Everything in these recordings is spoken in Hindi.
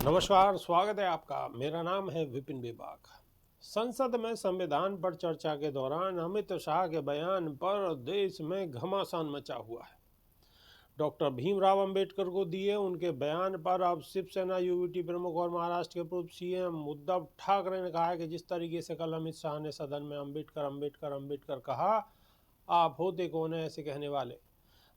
नमस्कार, स्वागत है आपका। मेरा नाम है विपिन बेबाक। संसद में संविधान पर चर्चा के दौरान अमित शाह के बयान पर देश में घमासान मचा हुआ है। डॉक्टर भीमराव अंबेडकर को दिए उनके बयान पर अब शिवसेना यूवीटी प्रमुख और महाराष्ट्र के पूर्व सीएम उद्धव ठाकरे ने कहा है कि जिस तरीके से कल अमित शाह ने सदन में अंबेडकर अंबेडकर अंबेडकर कहा, आप होते कौन है ऐसे कहने वाले।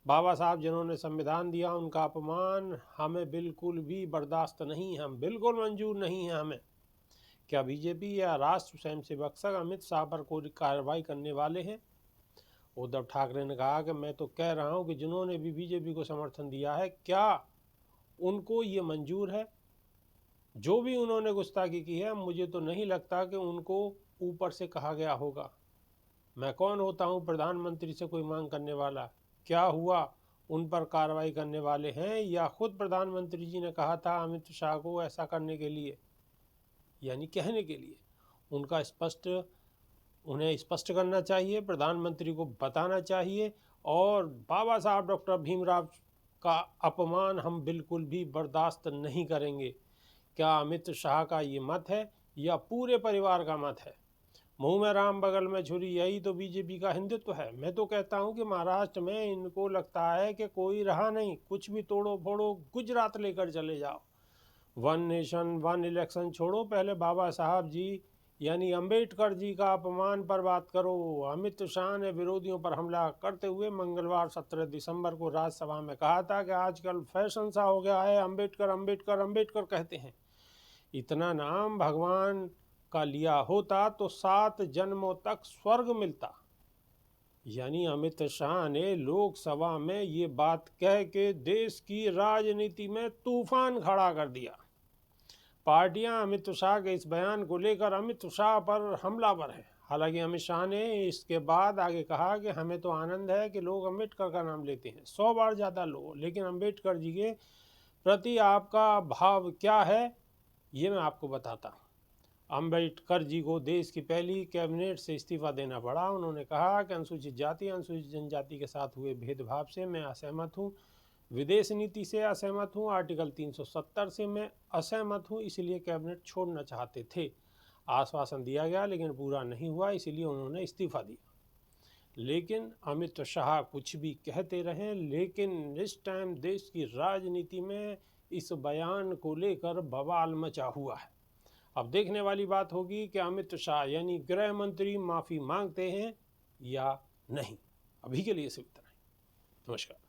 बाबा साहब जिन्होंने संविधान दिया, उनका अपमान हमें बिल्कुल भी बर्दाश्त नहीं है, हम बिल्कुल मंजूर नहीं है हमें। क्या बीजेपी या राष्ट्र स्वयंसेवक संघ अमित शाह पर कोई कार्रवाई करने वाले हैं? उद्धव ठाकरे ने कहा कि मैं तो कह रहा हूं कि जिन्होंने भी बीजेपी को समर्थन दिया है, क्या उनको ये मंजूर है? जो भी उन्होंने गुस्ताखी की है, मुझे तो नहीं लगता कि उनको ऊपर से कहा गया होगा। मैं कौन होता हूं प्रधानमंत्री से कोई मांग करने वाला? क्या हुआ, उन पर कार्रवाई करने वाले हैं या खुद प्रधानमंत्री जी ने कहा था अमित शाह को ऐसा करने के लिए, यानी कहने के लिए? उन्हें स्पष्ट करना चाहिए, प्रधानमंत्री को बताना चाहिए। और बाबा साहब डॉक्टर भीमराव का अपमान हम बिल्कुल भी बर्दाश्त नहीं करेंगे। क्या अमित शाह का ये मत है या पूरे परिवार का मत है? मुंह में राम बगल में छुरी, यही तो बीजेपी का हिंदुत्व है। मैं तो कहता हूं कि महाराष्ट्र में इनको लगता है कि कोई रहा नहीं, कुछ भी तोड़ो फोड़ो गुजरात लेकर चले जाओ। वन नेशन वन इलेक्शन छोड़ो, पहले बाबा साहब जी यानी अंबेडकर जी का अपमान पर बात करो। अमित शाह ने विरोधियों पर हमला करते हुए मंगलवार 17 दिसंबर को राज्यसभा में कहा था कि आजकल फैशन सा हो गया है, अंबेडकर अंबेडकर अंबेडकर कहते हैं। इतना नाम भगवान का लिया होता तो 7 जन्मों तक स्वर्ग मिलता। यानी अमित शाह ने लोकसभा में ये बात कह के देश की राजनीति में तूफान खड़ा कर दिया। पार्टियां अमित शाह के इस बयान को लेकर अमित शाह पर हमलावर है। हालांकि अमित शाह ने इसके बाद आगे कहा कि हमें तो आनंद है कि लोग अम्बेडकर का नाम लेते हैं, 100 बार ज़्यादा लो, लेकिन अम्बेडकर जी के प्रति आपका भाव क्या है ये मैं आपको बताता हूँ। अंबेडकर जी को देश की पहली कैबिनेट से इस्तीफा देना पड़ा। उन्होंने कहा कि अनुसूचित जाति अनुसूचित जनजाति के साथ हुए भेदभाव से मैं असहमत हूँ, विदेश नीति से असहमत हूँ, आर्टिकल 370 से मैं असहमत हूँ, इसलिए कैबिनेट छोड़ना चाहते थे। आश्वासन दिया गया लेकिन पूरा नहीं हुआ, इसीलिए उन्होंने इस्तीफा दिया। लेकिन अमित शाह कुछ भी कहते रहे, लेकिन इस टाइम देश की राजनीति में इस बयान को लेकर बवाल मचा हुआ है। अब देखने वाली बात होगी कि अमित शाह यानी गृह मंत्री माफ़ी मांगते हैं या नहीं। अभी के लिए सिर्फ इतना ही। नमस्कार।